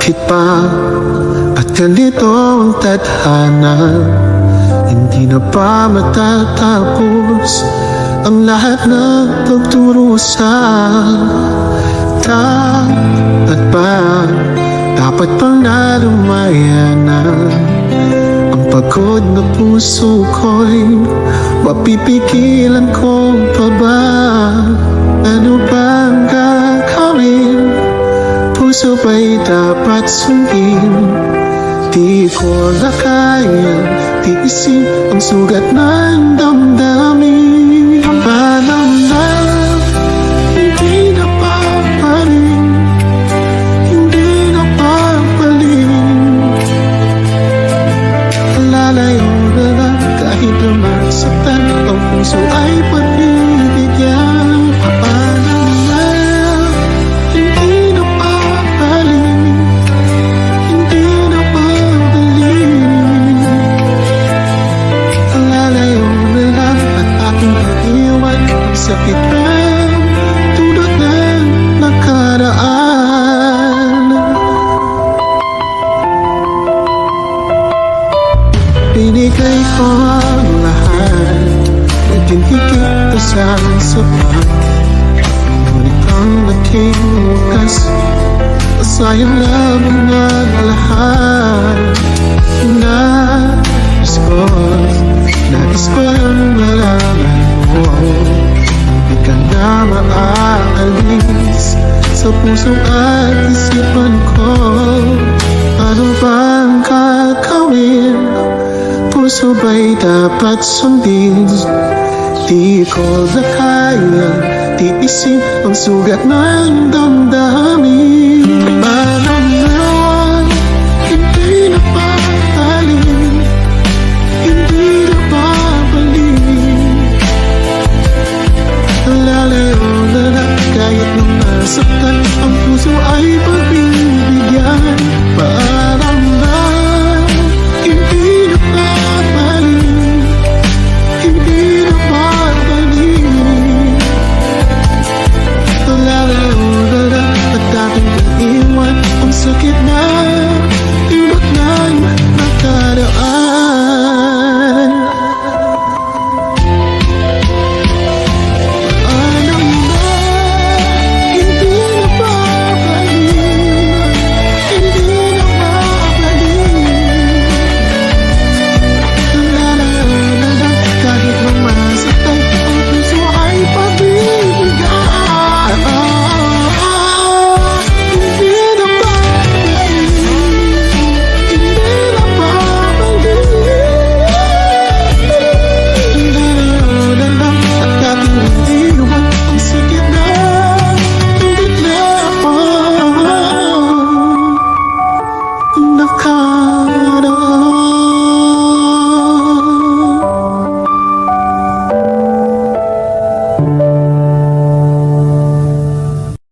Bakit pa at ganito ang tadhana? Hindi na ba matatapos ang lahat ng pagturusa? Dapat ba, dapat bang nalumayanan ang pagod na puso ko'y mapipigilan ko pa ba? Ano bang gagawin? Puso ba'y dapat sundin? Di ko na kaya tiisin ang sugat ng damdamin. Paano na hindi na paparin, hindi na papaling, lalayo na lang kahit na masaktan ang puso ay pagbibigyan. Paano na hindi na papaling, hindi na papaling, lalayo na lang at aking iiwan ang sakit ng tulad ng nakaraan. Binigay ko ang lahat, naging higit pa sa sapat. Ngunit ang naging wakas, sayang lamang ang lahat. Nais ko ang malaman mo, hindi ka na maaalis sa puso at isipan ko. Ano bang gagawin? Puso ba'y dapat sundin? Di ko na kaya tiisin ang sugat ng damdamin. Paano na hindi na papaling, hindi na papaling, lalayo na lang kahit nung nasaktan ang puso ay